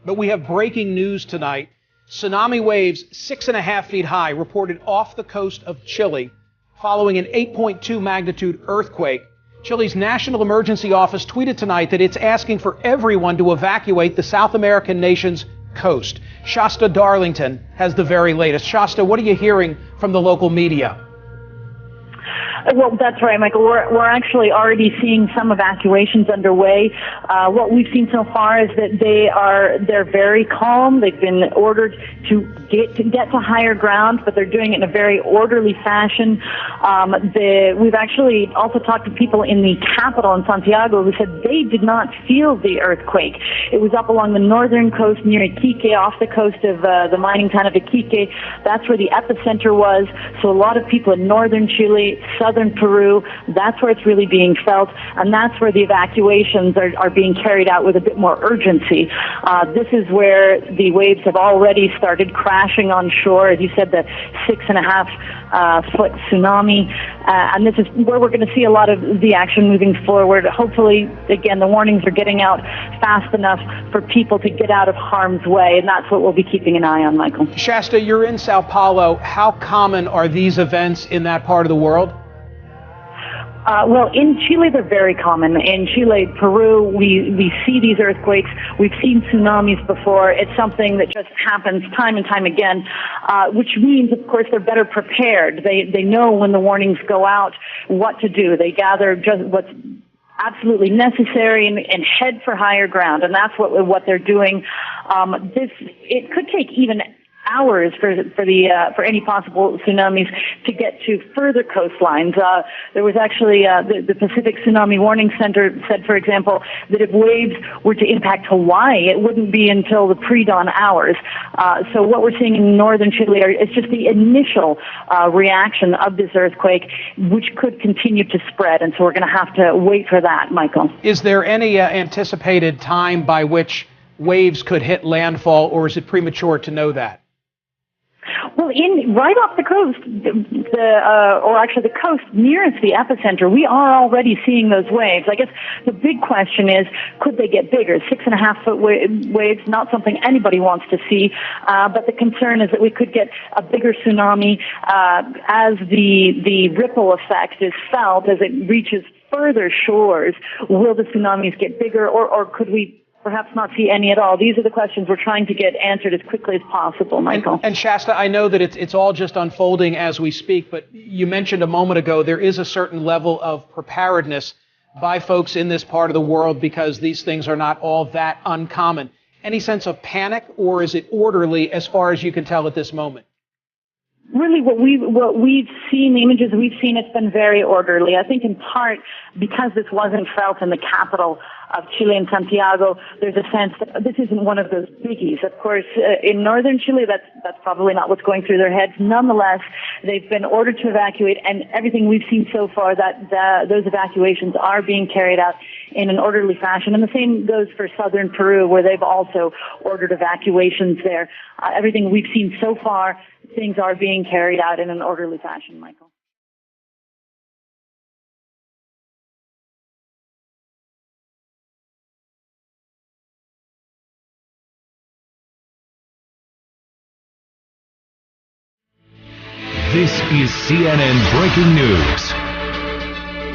But we have breaking news tonight. Tsunami waves 6.5 feet high reported off the coast of Chile following an 8.2 magnitude earthquake. Chile's National Emergency Office tweeted tonight that it's asking for everyone to evacuate the South American nation's coast. Shasta Darlington has the very latest. Shasta, what are you hearing from the local media? Well, that's right, Michael. We're actually already seeing some evacuations underway. What we've seen so far is that they're very calm. They've been ordered to get to higher ground, but they're doing it in a very orderly fashion. We've actually also talked to people in the capital in Santiago who said they did not feel the earthquake. It was up along the northern coast near Iquique, off the coast of the mining town of Iquique. That's where the epicenter was. So a lot of people in northern Chile, southern Peru, that's where it's really being felt, and that's where the evacuations are being carried out with a bit more urgency. This is where the waves have already started crashing on shore. As you said, the 6.5-foot tsunami, and this is where we're going to see a lot of the action moving forward. Hopefully, again, the warnings are getting out fast enough for people to get out of harm's way, and that's what we'll be keeping an eye on, Michael. Shasta, you're in Sao Paulo. How common are these events in that part of the world? Well, in Chile, they're very common. In Chile, Peru, we see these earthquakes. We've seen tsunamis before. It's something that just happens time and time again, which means, of course, they're better prepared. They know when the warnings go out what to do. They gather just what's absolutely necessary and head for higher ground, and that's what they're doing. It could take even hours for any possible tsunamis to get to further coastlines. There was actually the Pacific Tsunami Warning Center said, for example, that if waves were to impact Hawaii, it wouldn't be until the pre-dawn hours. So what we're seeing in northern Chile is just the initial reaction of this earthquake, which could continue to spread, and so we're going to have to wait for that, Michael. Is there any anticipated time by which waves could hit landfall, or is it premature to know that? Well, right off the coast, the coast nearest the epicenter, we are already seeing those waves. I guess the big question is, could they get bigger? 6.5-foot waves, not something anybody wants to see, but the concern is that we could get a bigger tsunami as the ripple effect is felt as it reaches further shores. Will the tsunamis get bigger, or could we perhaps not see any at all? These are the questions we're trying to get answered as quickly as possible, Michael. And Shasta, I know that it's all just unfolding as we speak, but you mentioned a moment ago there is a certain level of preparedness by folks in this part of the world because these things are not all that uncommon. Any sense of panic, or is it orderly as far as you can tell at this moment? Really, what we've seen, the images we've seen, it's been very orderly. I think in part because this wasn't felt in the capital of Chile, in Santiago, there's a sense that this isn't one of those biggies. Of course, in northern Chile, that's probably not what's going through their heads. Nonetheless, they've been ordered to evacuate, and everything we've seen so far, those evacuations are being carried out in an orderly fashion. And the same goes for southern Peru, where they've also ordered evacuations there. Everything we've seen so far, things are being carried out in an orderly fashion, Michael. This is CNN Breaking News.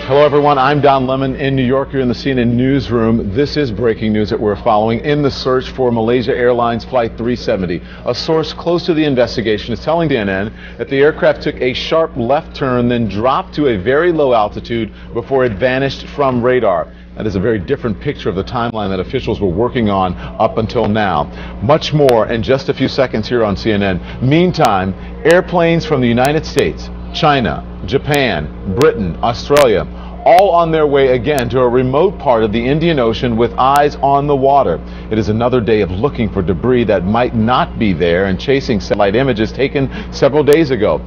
Hello, everyone. I'm Don Lemon in New York. You're in the CNN newsroom. This is breaking news that we're following in the search for Malaysia Airlines Flight 370. A source close to the investigation is telling CNN that the aircraft took a sharp left turn, then dropped to a very low altitude before it vanished from radar. That is a very different picture of the timeline that officials were working on up until now. Much more in just a few seconds here on CNN. Meantime, airplanes from the United States, China, Japan, Britain, Australia, all on their way again to a remote part of the Indian Ocean with eyes on the water. It is another day of looking for debris that might not be there and chasing satellite images taken several days ago.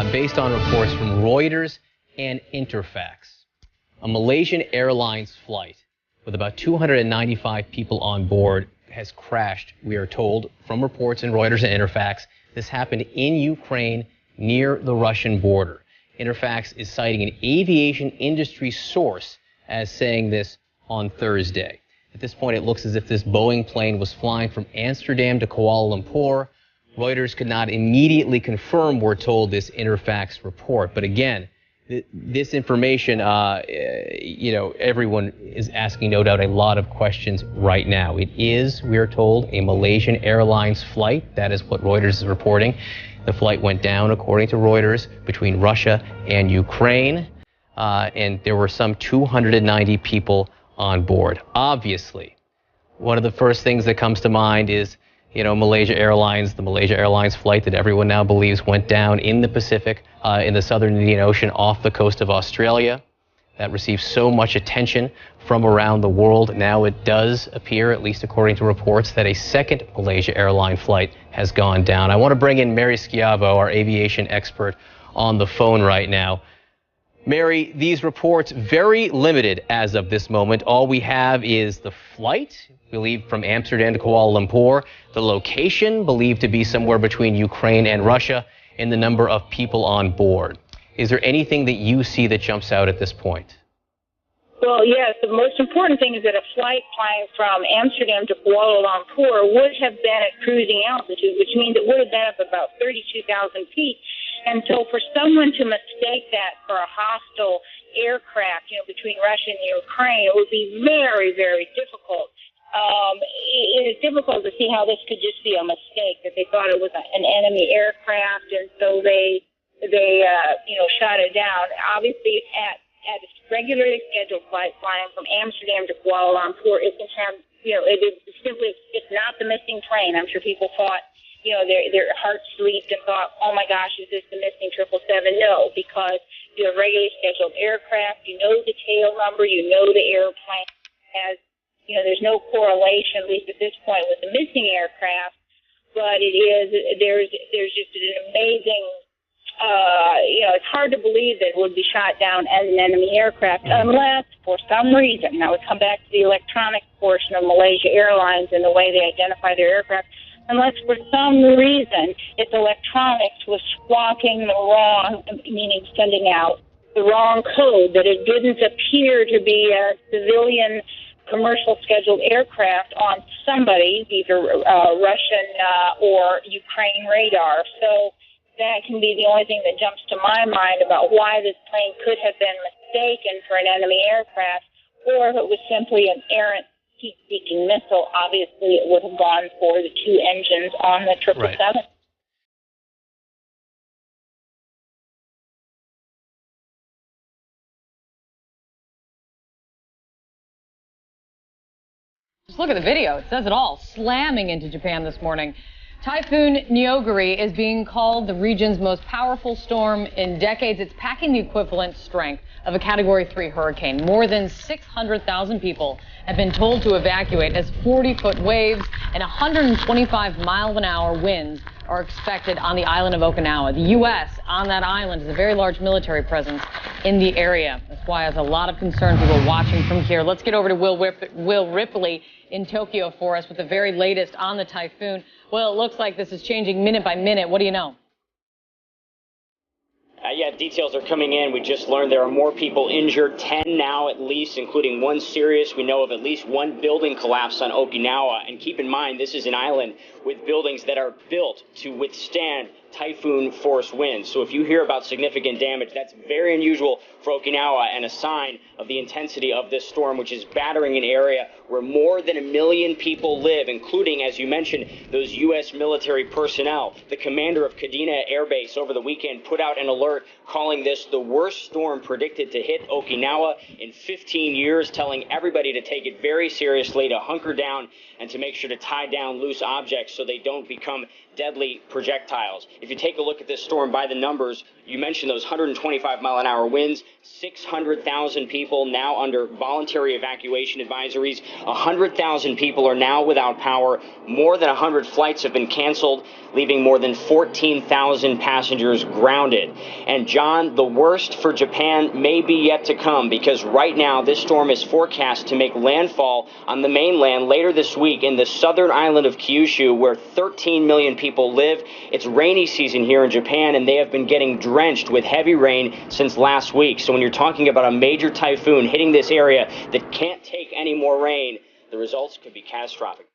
based on reports from Reuters and Interfax. A Malaysian Airlines flight with about 295 people on board has crashed, we are told, from reports in Reuters and Interfax. This happened in Ukraine near the Russian border. Interfax is citing an aviation industry source as saying this on Thursday. At this point, it looks as if this Boeing plane was flying from Amsterdam to Kuala Lumpur. Reuters could not immediately confirm, we're told, this Interfax report. But again, this information, everyone is asking, no doubt, a lot of questions right now. It is, we are told, a Malaysian Airlines flight. That is what Reuters is reporting. The flight went down, according to Reuters, between Russia and Ukraine, and there were some 290 people on board. Obviously, one of the first things that comes to mind is, Malaysia Airlines, the Malaysia Airlines flight that everyone now believes went down in the Pacific, in the southern Indian Ocean off the coast of Australia. That received so much attention from around the world. Now it does appear, at least according to reports, that a second Malaysia airline flight has gone down. I want to bring in Mary Schiavo, our aviation expert, on the phone right now. Mary, these reports very limited as of this moment. All we have is the flight, believed from Amsterdam to Kuala Lumpur, the location, believed to be somewhere between Ukraine and Russia, and the number of people on board. Is there anything that you see that jumps out at this point? Well, yes, the most important thing is that a flight flying from Amsterdam to Kuala Lumpur would have been at cruising altitude, which means it would have been up about 32,000 feet. And so for someone to mistake that for a hostile aircraft, between Russia and Ukraine, it would be very, very difficult. It is difficult to see how this could just be a mistake, that they thought it was an enemy aircraft, and so they shot it down. Obviously, at a regularly scheduled flight flying from Amsterdam to Kuala Lumpur, it's not the missing plane. I'm sure people thought, their hearts leaped and thought, oh my gosh, is this the missing 777? No, because you have regularly scheduled aircraft, the tail number, the airplane has, there's no correlation, at least at this point, with the missing aircraft, but there's just an amazing, it's hard to believe that it would be shot down as an enemy aircraft unless, for some reason, now we come back to the electronic portion of Malaysia Airlines and the way they identify their aircraft, unless for some reason its electronics was squawking the wrong, meaning sending out the wrong code, that it didn't appear to be a civilian commercial scheduled aircraft on somebody, either Russian or Ukraine radar. So that can be the only thing that jumps to my mind about why this plane could have been mistaken for an enemy aircraft, or if it was simply an errant heat-seeking missile. Obviously, it would have gone for the two engines on the 777. Right. Just look at the video. It says it all. Slamming into Japan this morning. Typhoon Neoguri is being called the region's most powerful storm in decades. It's packing the equivalent strength of a Category 3 hurricane. More than 600,000 people have been told to evacuate as 40-foot waves and 125-mile-an-hour winds are expected on the island of Okinawa. The U.S. on that island has a very large military presence in the area. That's why there's a lot of concern, people watching from here. Let's get over to Will Ripley in Tokyo for us with the very latest on the typhoon. Well, it looks like this is changing minute by minute. What do you know? Details are coming in. We just learned there are more people injured, 10 now at least, including one serious. We know of at least one building collapse on Okinawa. And keep in mind, this is an island with buildings that are built to withstand typhoon force winds. So if you hear about significant damage, that's very unusual for Okinawa and a sign of the intensity of this storm, which is battering an area where more than 1 million people live, including, as you mentioned, those U.S. military personnel. The commander of Kadena Air Base over the weekend put out an alert calling this the worst storm predicted to hit Okinawa in 15 years, telling everybody to take it very seriously, to hunker down, and to make sure to tie down loose objects so they don't become deadly projectiles. If you take a look at this storm by the numbers, you mentioned those 125-mile-an-hour winds, 600,000 people now under voluntary evacuation advisories. 100,000 people are now without power. More than 100 flights have been canceled, leaving more than 14,000 passengers grounded. And John, the worst for Japan may be yet to come, because right now this storm is forecast to make landfall on the mainland later this week in the southern island of Kyushu, where 13 million people live. It's rainy season here in Japan, and they have been getting drenched with heavy rain since last week. So when you're talking about a major typhoon hitting this area that can't take any more rain, the results could be catastrophic.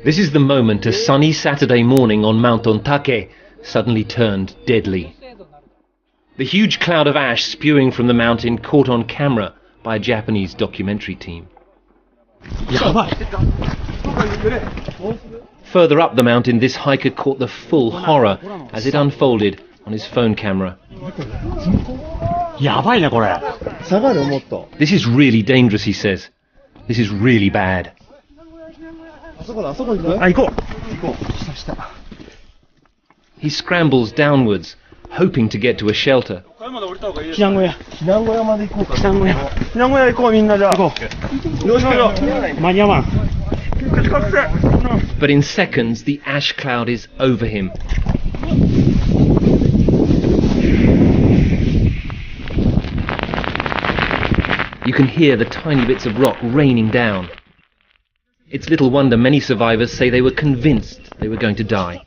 This is the moment a sunny Saturday morning on Mount Ontake suddenly turned deadly. The huge cloud of ash spewing from the mountain caught on camera by a Japanese documentary team. Further up the mountain, this hiker caught the full horror as it unfolded on his phone camera. This is really dangerous, he says. This is really bad. He scrambles downwards, hoping to get to a shelter. But in seconds, the ash cloud is over him. You can hear the tiny bits of rock raining down. It's little wonder many survivors say they were convinced they were going to die.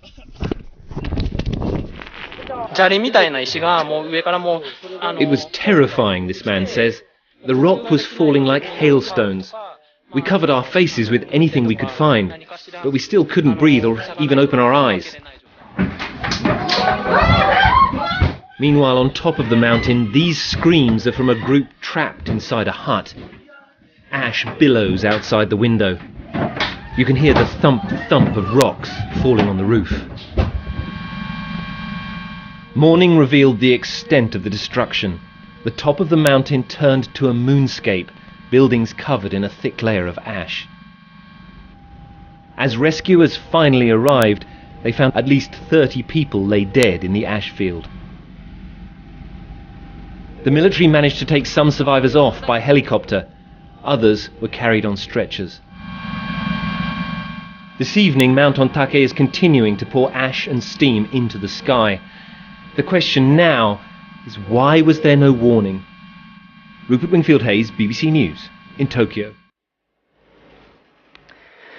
It was terrifying, this man says. The rock was falling like hailstones. We covered our faces with anything we could find, but we still couldn't breathe or even open our eyes. Meanwhile, on top of the mountain, these screams are from a group trapped inside a hut. Ash billows outside the window. You can hear the thump-thump of rocks falling on the roof. Morning revealed the extent of the destruction. The top of the mountain turned to a moonscape, buildings covered in a thick layer of ash. As rescuers finally arrived, they found at least 30 people lay dead in the ash field. The military managed to take some survivors off by helicopter. Others were carried on stretchers. This evening, Mount Ontake is continuing to pour ash and steam into the sky. The question now is, why was there no warning? Rupert Wingfield-Hayes, BBC News, in Tokyo.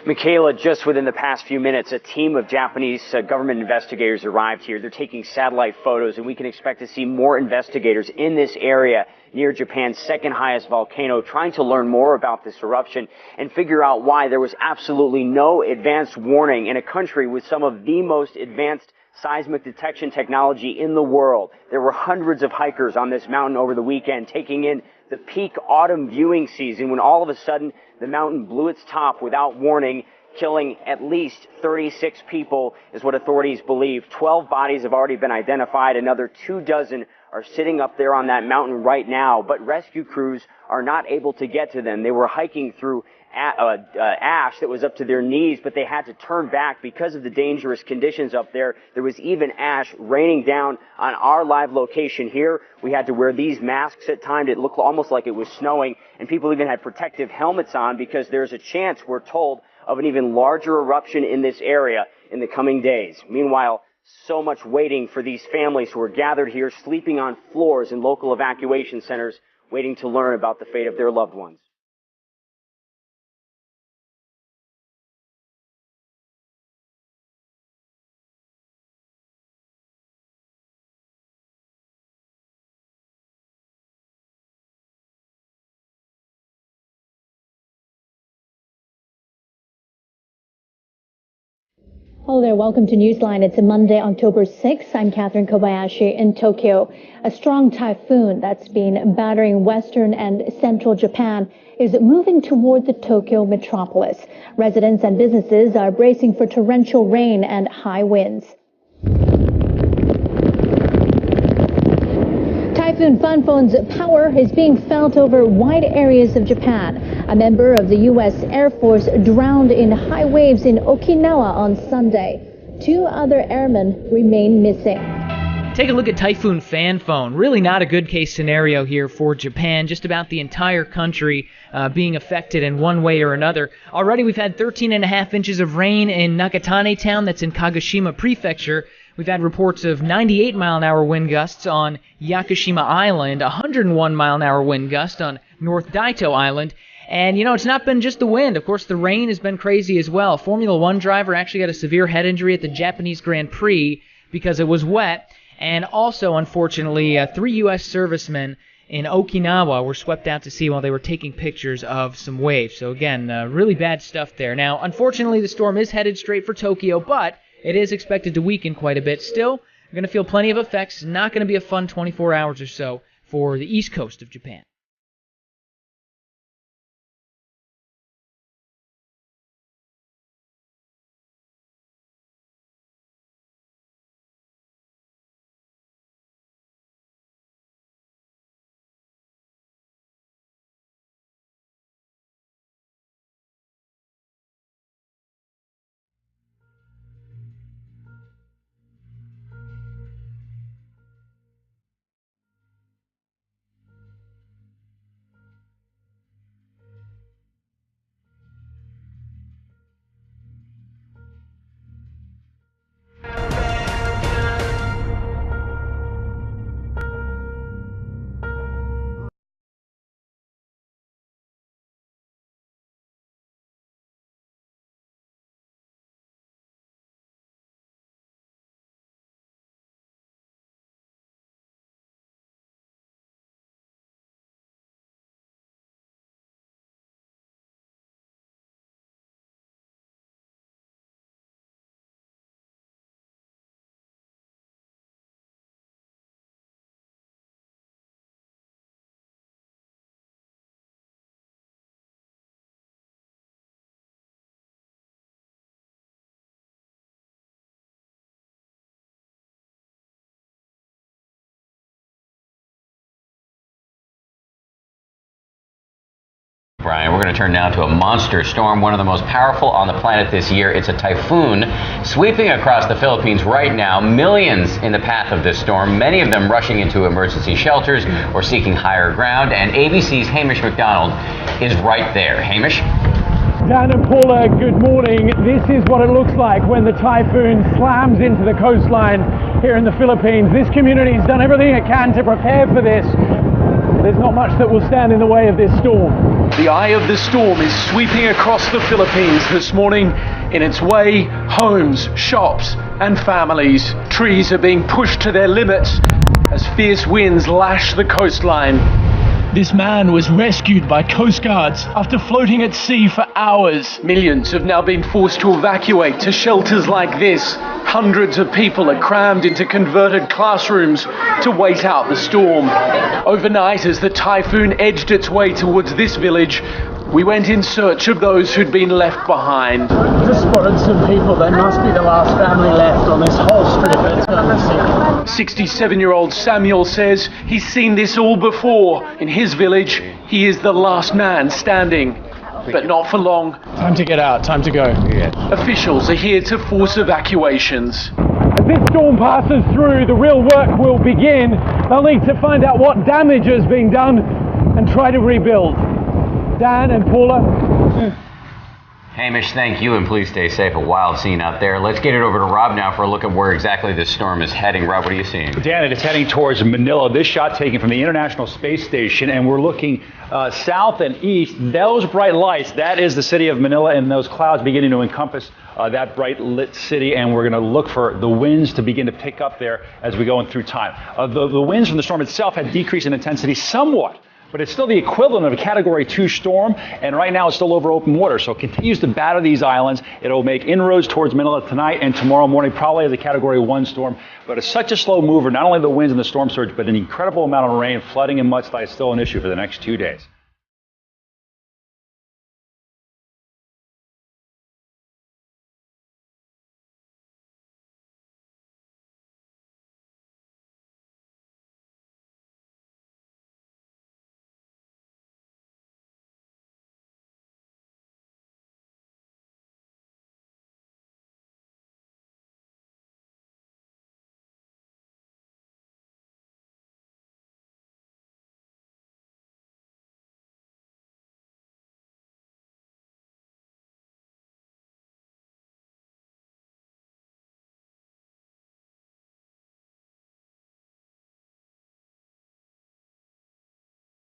Michaela, just within the past few minutes, a team of Japanese government investigators arrived here. They're taking satellite photos, and we can expect to see more investigators in this area near Japan's second highest volcano, trying to learn more about this eruption and figure out why there was absolutely no advanced warning in a country with some of the most advanced seismic detection technology in the world. There were hundreds of hikers on this mountain over the weekend taking in the peak autumn viewing season when all of a sudden the mountain blew its top without warning, killing at least 36 people is what authorities believe. 12 bodies have already been identified. Another 24 are sitting up there on that mountain right now, but rescue crews are not able to get to them. They were hiking through ash that was up to their knees, but they had to turn back because of the dangerous conditions up there. There was even ash raining down on our live location here. We had to wear these masks at times. It looked almost like it was snowing, and people even had protective helmets on because there's a chance, we're told, of an even larger eruption in this area in the coming days. Meanwhile, so much waiting for these families who are gathered here, sleeping on floors in local evacuation centers, waiting to learn about the fate of their loved ones. Hello there, welcome to Newsline. It's a Monday, October 6th. I'm Catherine Kobayashi in Tokyo. A strong typhoon that's been battering western and central Japan is moving toward the Tokyo metropolis. Residents and businesses are bracing for torrential rain and high winds. Typhoon Fanfon's power is being felt over wide areas of Japan. A member of the U.S. Air Force drowned in high waves in Okinawa on Sunday. 2 other airmen remain missing. Take a look at Typhoon Fanfone. Really not a good case scenario here for Japan. Just about the entire country being affected in one way or another. Already we've had 13.5 inches of rain in Nakatane town, that's in Kagoshima Prefecture. We've had reports of 98-mile-an-hour wind gusts on Yakushima Island, 101-mile-an-hour wind gust on North Daito Island. And, you know, it's not been just the wind. Of course, the rain has been crazy as well. Formula One driver actually got a severe head injury at the Japanese Grand Prix because it was wet. And also, unfortunately, 3 U.S. servicemen in Okinawa were swept out to sea while they were taking pictures of some waves. So, again, really bad stuff there. Now, unfortunately, the storm is headed straight for Tokyo, but it is expected to weaken quite a bit. Still, you're going to feel plenty of effects. Not going to be a fun 24 hours or so for the east coast of Japan. Brian, we're going to turn now to a monster storm, one of the most powerful on the planet this year. It's a typhoon sweeping across the Philippines right now. Millions in the path of this storm, many of them rushing into emergency shelters or seeking higher ground. And ABC's Hamish McDonald is right there. Hamish? Dan and Paula, good morning. This is what it looks like when the typhoon slams into the coastline here in the Philippines. This community has done everything it can to prepare for this. There's not much that will stand in the way of this storm. The eye of the storm is sweeping across the Philippines this morning. In its way, homes, shops, and families. Trees are being pushed to their limits as fierce winds lash the coastline. This man was rescued by Coast Guards after floating at sea for hours. Millions have now been forced to evacuate to shelters like this. Hundreds of people are crammed into converted classrooms to wait out the storm. Overnight, as the typhoon edged its way towards this village, we went in search of those who'd been left behind. Just spotted some people. They must be the last family left on this whole strip. Let's go and see. 67-year-old Samuel says he's seen this all before. In his village, he is the last man standing. But not for long. Time to get out, time to go. Officials are here to force evacuations. As this storm passes through, the real work will begin. They'll need to find out what damage has been done and try to rebuild. Dan and Paula. Hamish, thank you, and please stay safe. A wild scene out there. Let's get it over to Rob now for a look at where exactly this storm is heading. Rob, what are you seeing? Dan, it's heading towards Manila. This shot taken from the International Space Station, and we're looking south and east. Those bright lights, that is the city of Manila, and those clouds beginning to encompass that bright lit city, and we're going to look for the winds to begin to pick up there as we go in through time. The winds from the storm itself had decreased in intensity somewhat, but it's still the equivalent of a Category 2 storm, and right now it's still over open water, so it continues to batter these islands. It'll make inroads towards Manila tonight and tomorrow morning, probably as a Category 1 storm, but it's such a slow mover, not only the winds and the storm surge, but an incredible amount of rain, flooding and mudslides still an issue for the next 2 days.